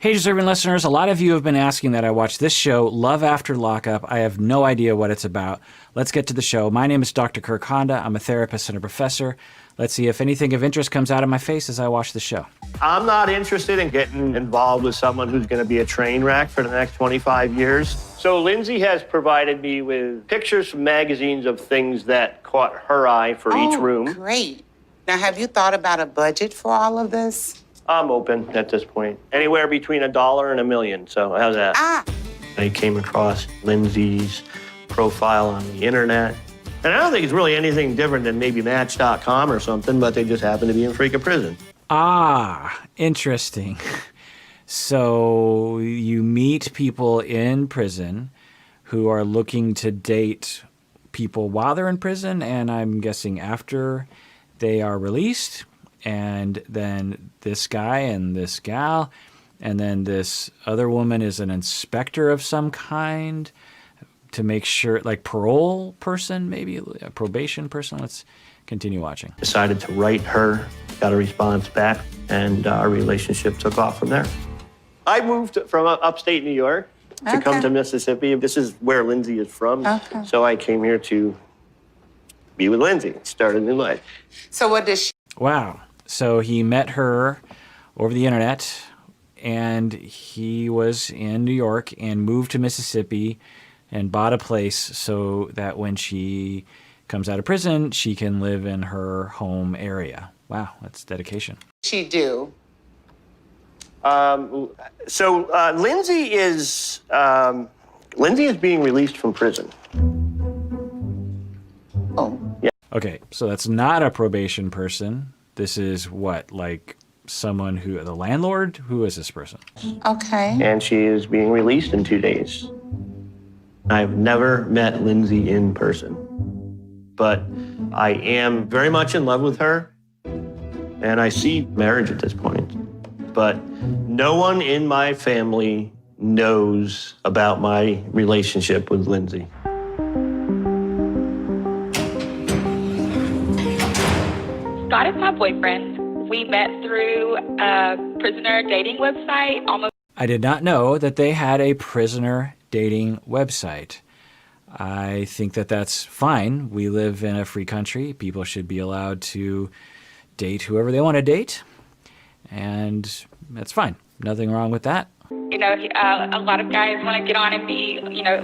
Hey, deserving listeners, a lot of you have been asking that I watch this show, Love After Lockup. I have no idea what it's about. Let's get to the show. My name is Dr. Kirk Honda. I'm a therapist and a professor. Let's see if anything of interest comes out of my face as I watch the show. I'm not interested in getting involved with someone who's going to be a train wreck for the next 25 years. So Lindsay has provided me with pictures from magazines of things that caught her eye for each room. Great. Now, have you thought about a budget for all of this? I'm open at this point. Anywhere between $1 and $1 million. So how's that? I came across Lindsay's profile on the internet. And I don't think it's really anything different than maybe Match.com or something, but they just happen to be in freaking prison. Interesting. So you meet people in prison who are looking to date people while they're in prison, and I'm guessing after they are released. And then this guy and this gal, and then this other woman is an inspector of some kind to make sure, like parole person, maybe a probation person. Let's continue watching. Decided to write her, got a response back, and our relationship took off from there. I moved from upstate New York to come to Mississippi. This is where Lindsay is from. So I came here to be with Lindsay, start a new life. So what does she... Wow. So he met her over the internet, and he was in New York and moved to Mississippi and bought a place so that when she comes out of prison, she can live in her home area. Wow, that's dedication. She do? Lindsay is being released from prison. Oh. Yeah. Okay, so that's not a probation person. This is what, like someone who, the landlord? Who is this person? Okay. And she is being released in 2 days. I've never met Lindsay in person, but I am very much in love with her, and I see marriage at this point. But no one in my family knows about my relationship with Lindsay. Scott is my boyfriend. We met through a prisoner dating website. I did not know that they had a prisoner dating website. I think that that's fine. We live in a free country. People should be allowed to date whoever they want to date, and that's fine. Nothing wrong with that. You know, a lot of guys want to get on and be,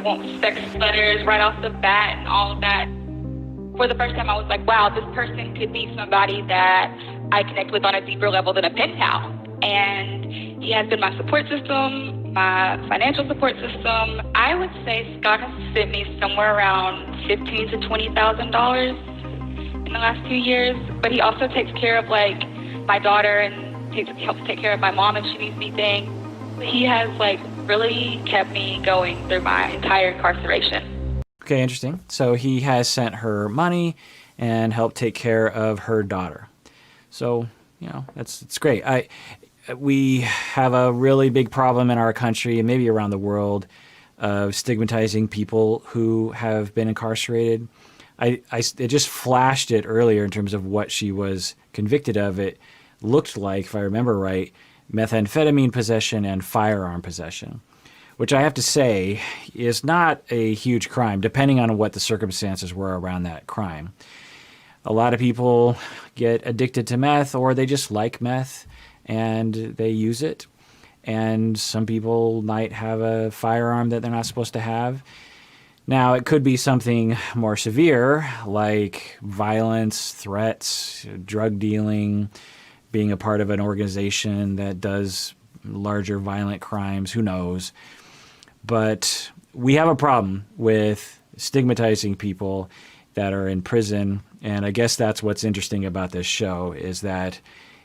want sex letters right off the bat and all of that. For the first time, I was like, wow, this person could be somebody that I connect with on a deeper level than a pen pal. And he has been my support system, my financial support system. I would say Scott has sent me somewhere around $15,000 to $20,000 in the last 2 years. But he also takes care of like my daughter and helps take care of my mom if she needs anything. He has like really kept me going through my entire incarceration. Okay, interesting. So he has sent her money and helped take care of her daughter. So, it's great. We have a really big problem in our country and maybe around the world of stigmatizing people who have been incarcerated. It just flashed it earlier in terms of what she was convicted of. It looked like, if I remember right, methamphetamine possession and firearm possession, which I have to say is not a huge crime, depending on what the circumstances were around that crime. A lot of people get addicted to meth, or they just like meth and they use it. And some people might have a firearm that they're not supposed to have. Now, it could be something more severe, like violence, threats, drug dealing, being a part of an organization that does larger violent crimes, who knows. But we have a problem with stigmatizing people that are in prison, and I guess that's what's interesting about this show, is that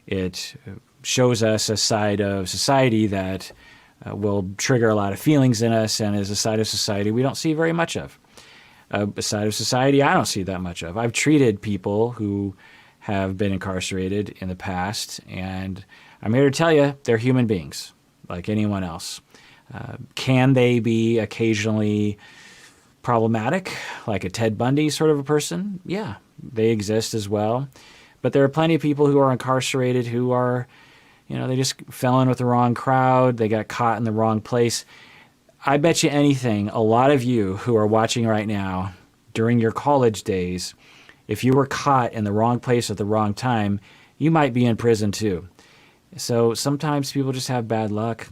it shows us a side of society that will trigger a lot of feelings in us, and is a side of society we don't see very much of. A side of society I don't see that much of. I've treated people who have been incarcerated in the past, and I'm here to tell you they're human beings like anyone else. Can they be occasionally problematic, like a Ted Bundy sort of a person? Yeah, they exist as well. But there are plenty of people who are incarcerated who are they just fell in with the wrong crowd. They got caught in the wrong place. I bet you anything, a lot of you who are watching right now, during your college days, if you were caught in the wrong place at the wrong time, you might be in prison too. So sometimes people just have bad luck,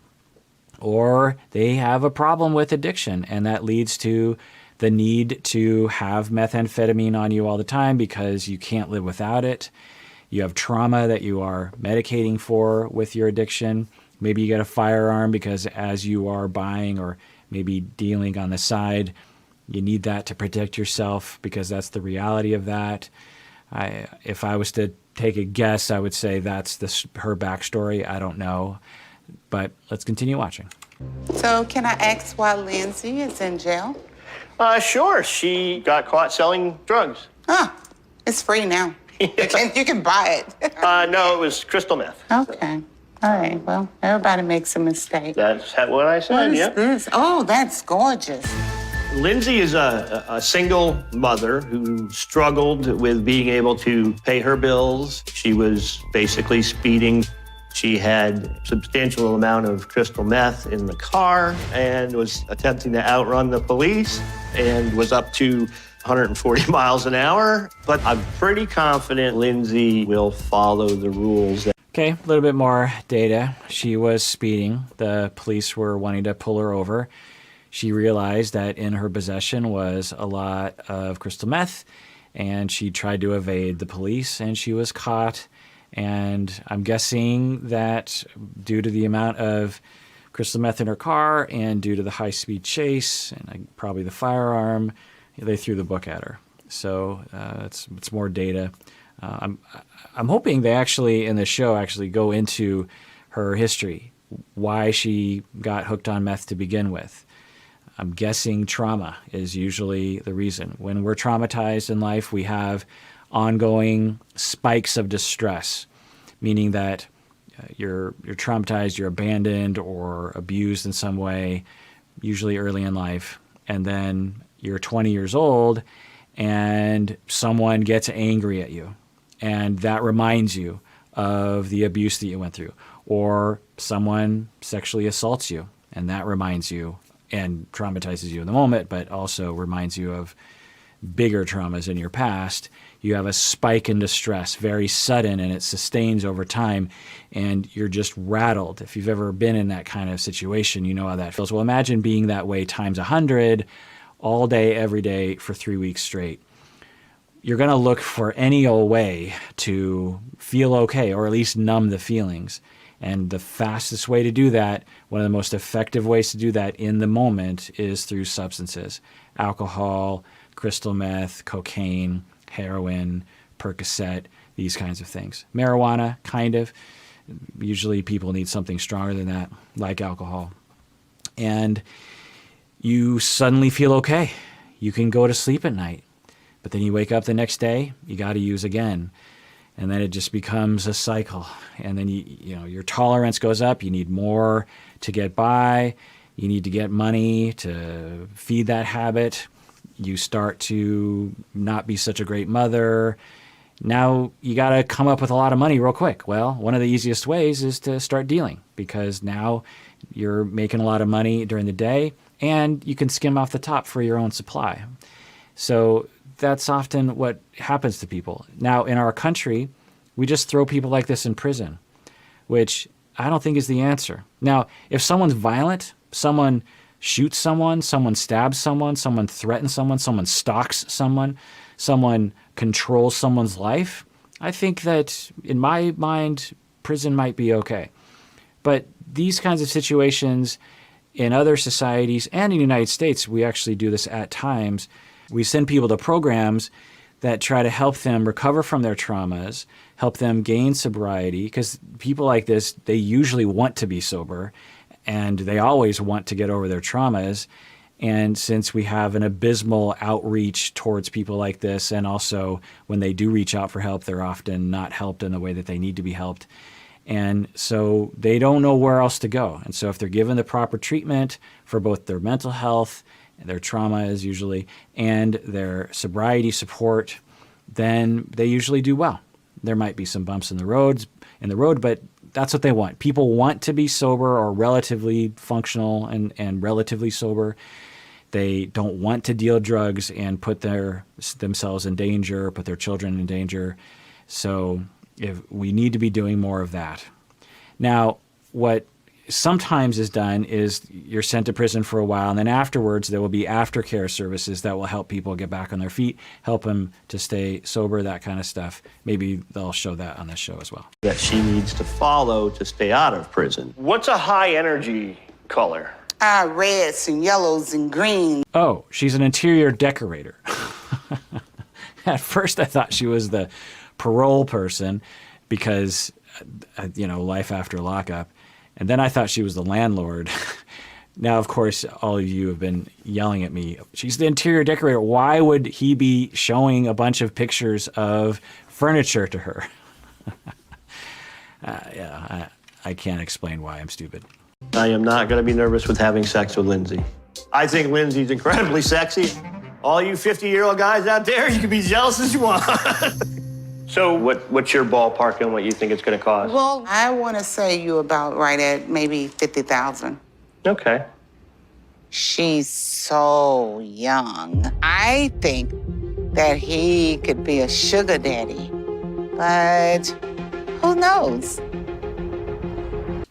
or they have a problem with addiction, and that leads to the need to have methamphetamine on you all the time because you can't live without it. You have trauma that you are medicating for with your addiction. Maybe you get a firearm because as you are buying or maybe dealing on the side, you need that to protect yourself because that's the reality of that. If I was to take a guess, I would say that's her backstory. I don't know, but let's continue watching. So can I ask why Lindsay is in jail? Sure. She got caught selling drugs. Ah, it's free now. You can buy it. No, it was crystal meth. Okay. All right. Well, everybody makes a mistake. That's what I said, What is yeah. this? Oh, that's gorgeous. Lindsay is a single mother who struggled with being able to pay her bills. She was basically speeding. She had a substantial amount of crystal meth in the car and was attempting to outrun the police and was up to 140 miles an hour. But I'm pretty confident Lindsay will follow the rules. Okay, a little bit more data. She was speeding. The police were wanting to pull her over. She realized that in her possession was a lot of crystal meth, and she tried to evade the police, and she was caught. And I'm guessing that due to the amount of crystal meth in her car and due to the high-speed chase and probably the firearm, they threw the book at her. So it's more data. I'm hoping they actually, in the show, actually go into her history, why she got hooked on meth to begin with. I'm guessing trauma is usually the reason. When we're traumatized in life, we have ongoing spikes of distress, meaning that you're traumatized, you're abandoned or abused in some way, usually early in life, and then you're 20 years old and someone gets angry at you, and that reminds you of the abuse that you went through, or someone sexually assaults you, and that reminds you and traumatizes you in the moment, but also reminds you of bigger traumas in your past. You have a spike in distress, very sudden, and it sustains over time, and you're just rattled. If you've ever been in that kind of situation, you know how that feels. Well, imagine being that way times 100 all day, every day for 3 weeks straight. You're going to look for any old way to feel okay, or at least numb the feelings. And the fastest way to do that, one of the most effective ways to do that in the moment, is through substances. Alcohol, crystal meth, cocaine, heroin, Percocet, these kinds of things. Marijuana, kind of. Usually people need something stronger than that, like alcohol. And you suddenly feel okay. You can go to sleep at night. But then you wake up the next day, you got to use again. And then it just becomes a cycle. And then your tolerance goes up. You need more to get by. You need to get money to feed that habit. You start to not be such a great mother. Now you got to come up with a lot of money real quick. Well, one of the easiest ways is to start dealing, because now you're making a lot of money during the day and you can skim off the top for your own supply. So that's often what happens to people. Now, in our country, we just throw people like this in prison, which I don't think is the answer. Now, if someone's violent, someone shoots someone, someone stabs someone, someone threatens someone, someone stalks someone, someone controls someone's life, I think that, in my mind, prison might be okay. But these kinds of situations in other societies and in the United States, we actually do this at times. We send people to programs that try to help them recover from their traumas, help them gain sobriety, because people like this, they usually want to be sober, and they always want to get over their traumas. And since we have an abysmal outreach towards people like this, and also when they do reach out for help, they're often not helped in the way that they need to be helped. And so they don't know where else to go. And so if they're given the proper treatment for both their mental health, their trauma is usually, and their sobriety support, then they usually do well. There might be some bumps in the road, but that's what they want. People want to be sober or relatively functional and relatively sober. They don't want to deal drugs and put themselves in danger, put their children in danger. So if we need to be doing more of that. Now, what sometimes is done is you're sent to prison for a while, and then afterwards there will be aftercare services that will help people get back on their feet, help them to stay sober, that kind of stuff. Maybe they'll show that on this show as well. That she needs to follow to stay out of prison. What's a high energy color? Reds and yellows and greens. Oh, she's an interior decorator. At first I thought she was the parole person because, life after lockup. And then I thought she was the landlord. Now, of course, all of you have been yelling at me. She's the interior decorator. Why would he be showing a bunch of pictures of furniture to her? I can't explain why. I'm stupid. I am not going to be nervous with having sex with Lindsay. I think Lindsay's incredibly sexy. All you 50-year-old guys out there, you can be jealous as you want. So what's your ballpark on what you think it's going to cost? Well, I want to say you about right at maybe 50,000. Okay. She's so young. I think that he could be a sugar daddy, but who knows?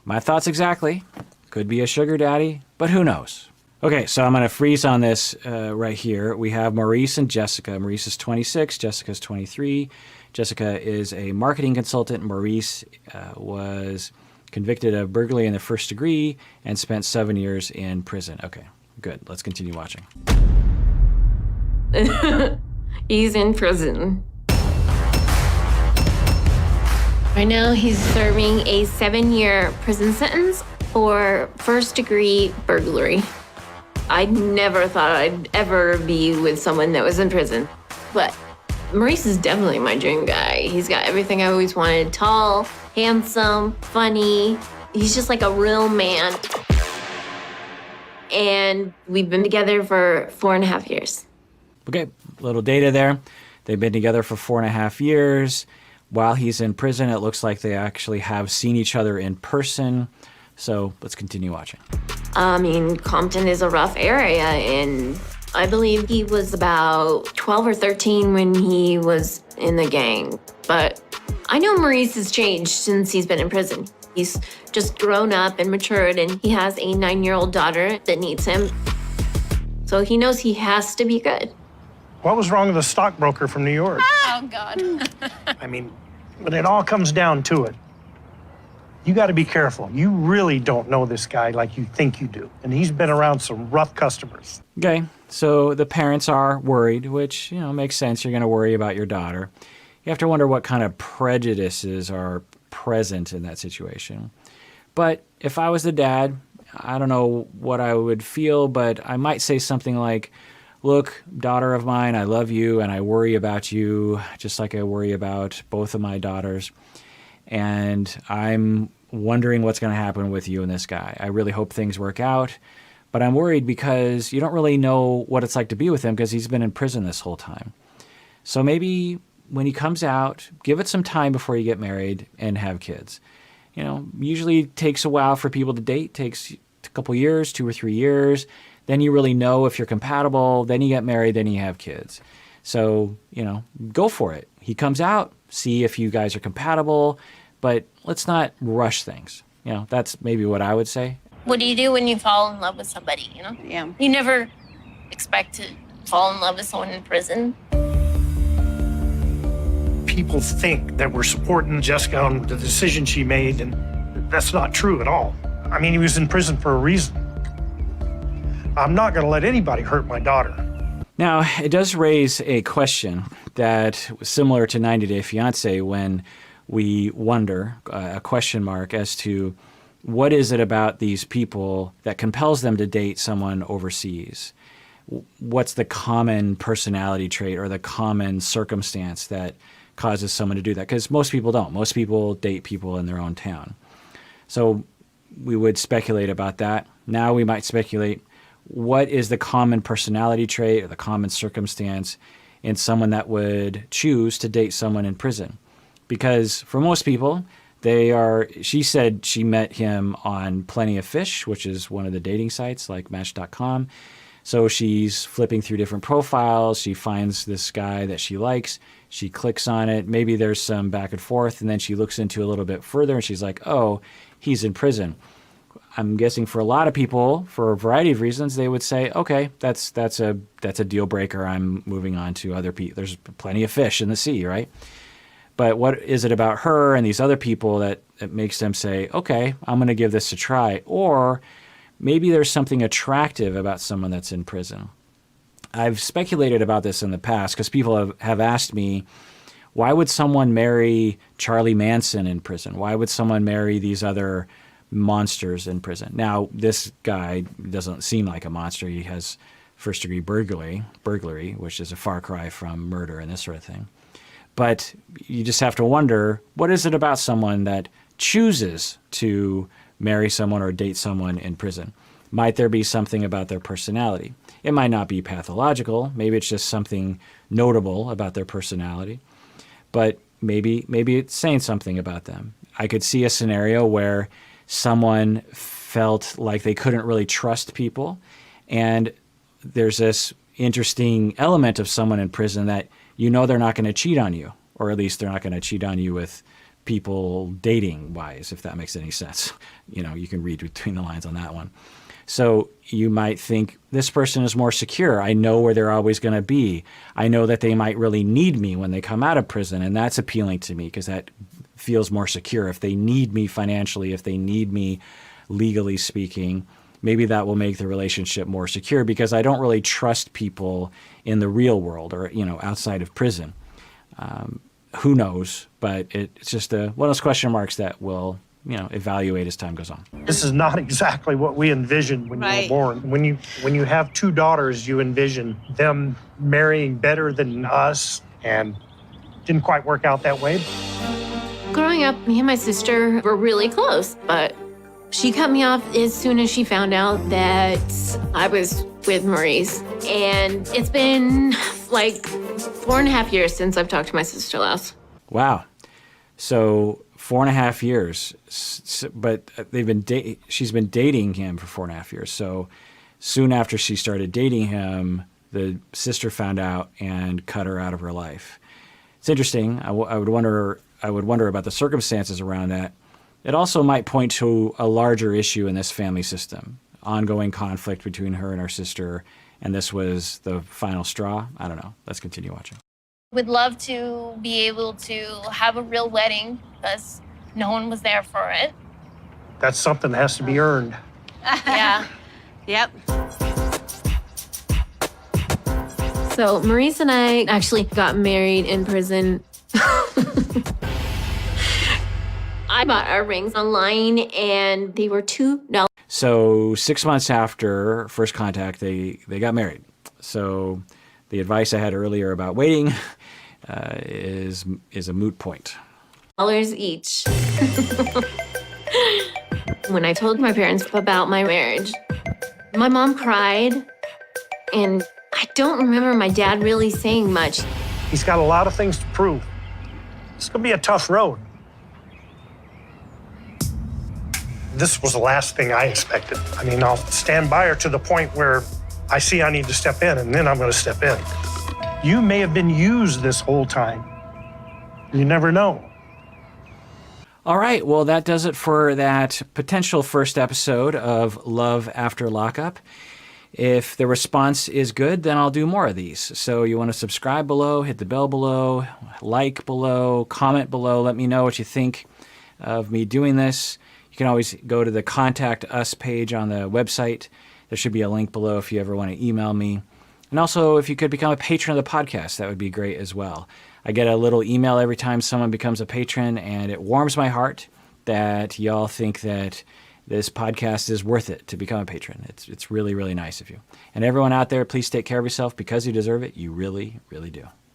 My thoughts exactly. Could be a sugar daddy, but who knows? Okay, so I'm going to freeze on this right here. We have Maurice and Jessica. Maurice is 26, Jessica's 23. Jessica is a marketing consultant. Maurice was convicted of burglary in the first degree and spent 7 years in prison. Okay, good. Let's continue watching. He's in prison. Right now, he's serving a 7-year prison sentence for first-degree burglary. I never thought I'd ever be with someone that was in prison, but Maurice is definitely my dream guy. He's got everything I always wanted. Tall, handsome, funny. He's just like a real man. And we've been together for 4.5 years. Okay, little data there. They've been together for 4.5 years. While he's in prison, it looks like they actually have seen each other in person. So let's continue watching. Compton is a rough area, and I believe he was about 12 or 13 when he was in the gang. But I know Maurice has changed since he's been in prison. He's just grown up and matured, and he has a 9-year-old daughter that needs him. So he knows he has to be good. What was wrong with the stockbroker from New York? Oh, God. When it all comes down to it, you got to be careful. You really don't know this guy like you think you do. And he's been around some rough customers. Okay, so the parents are worried, which, makes sense. You're going to worry about your daughter. You have to wonder what kind of prejudices are present in that situation. But if I was the dad, I don't know what I would feel, but I might say something like, look, daughter of mine, I love you and I worry about you just like I worry about both of my daughters. And I'm wondering what's going to happen with you and this guy. I really hope things work out, but I'm worried because you don't really know what it's like to be with him because he's been in prison this whole time. So maybe when he comes out, give it some time before you get married and have kids. Usually it takes a while for people to date, takes a couple years, 2 or 3 years. Then you really know if you're compatible, then you get married, then you have kids. So, go for it. He comes out, see if you guys are compatible, but let's not rush things. That's maybe what I would say. What do you do when you fall in love with somebody, Yeah. You never expect to fall in love with someone in prison. People think that we're supporting Jessica on the decision she made, and that's not true at all. He was in prison for a reason. I'm not going to let anybody hurt my daughter. Now, it does raise a question that was similar to 90 Day Fiancé when we wonder, a question mark, as to what is it about these people that compels them to date someone overseas? What's the common personality trait or the common circumstance that causes someone to do that? Because most people don't. Most people date people in their own town. So we would speculate about that. Now we might speculate, what is the common personality trait or the common circumstance in someone that would choose to date someone in prison? Because for most people, She said she met him on Plenty of Fish, which is one of the dating sites like Match.com. So she's flipping through different profiles. She finds this guy that she likes. She clicks on it. Maybe there's some back and forth, and then she looks into it a little bit further, and she's like, oh, he's in prison. I'm guessing for a lot of people, for a variety of reasons, they would say, okay, that's a deal breaker. I'm moving on to other people. There's plenty of fish in the sea, right? But what is it about her and these other people that makes them say, okay, I'm going to give this a try? Or maybe there's something attractive about someone that's in prison. I've speculated about this in the past because people have asked me, why would someone marry Charlie Manson in prison? Why would someone marry these other monsters in prison? Now, this guy doesn't seem like a monster. He has first-degree burglary, which is a far cry from murder and this sort of thing. But you just have to wonder, what is it about someone that chooses to marry someone or date someone in prison? Might there be something about their personality? It might not be pathological. Maybe it's just something notable about their personality. But maybe it's saying something about them. I could see a scenario where someone felt like they couldn't really trust people, and there's this interesting element of someone in prison that you know they're not going to cheat on you, or at least they're not going to cheat on you with people dating-wise, if that makes any sense. You know, you can read between the lines on that one. So you might think, this person is more secure. I know where they're always going to be. I know that they might really need me when they come out of prison, and that's appealing to me because that feels more secure. If they need me financially, if they need me legally speaking, maybe that will make the relationship more secure because I don't really trust people in the real world or, you know, outside of prison. Who knows? But it's just one of those question marks that will, you know, evaluate as time goes on. This is not exactly what we envisioned when you were born. When you have two daughters, you envision them marrying better than us, and didn't quite work out that way. Growing up, me and my sister were really close, but she cut me off as soon as she found out that I was with Maurice. And it's been like 4.5 years since I've talked to my sister last. Wow. So 4.5 years, but she's been dating him for 4.5 years. So soon after she started dating him, the sister found out and cut her out of her life. It's interesting. I would wonder about the circumstances around that. It also might point to a larger issue in this family system, ongoing conflict between her and her sister, and this was the final straw. I don't know. Let's continue watching. Would love to be able to have a real wedding because no one was there for it. That's something that has to be earned. Yeah. Yep. So Maurice and I actually got married in prison. I bought our rings online, and they were $2. So 6 months after first contact, they got married. So the advice I had earlier about waiting is a moot point. Each. When I told my parents about my marriage, my mom cried, and I don't remember my dad really saying much. He's got a lot of things to prove. It's going to be a tough road. This was the last thing I expected. I mean, I'll stand by her to the point where I see I need to step in, and then I'm going to step in. You may have been used this whole time. You never know. All right, well, that does it for that potential first episode of Love After Lockup. If the response is good, then I'll do more of these. So you want to subscribe below, hit the bell below, like below, comment below. Let me know what you think of me doing this. You can always go to the Contact Us page on the website. There should be a link below if you ever want to email me. And also, if you could become a patron of the podcast, that would be great as well. I get a little email every time someone becomes a patron, and it warms my heart that y'all think that this podcast is worth it to become a patron. It's really, really nice of you. And everyone out there, please take care of yourself because you deserve it. You really, really do.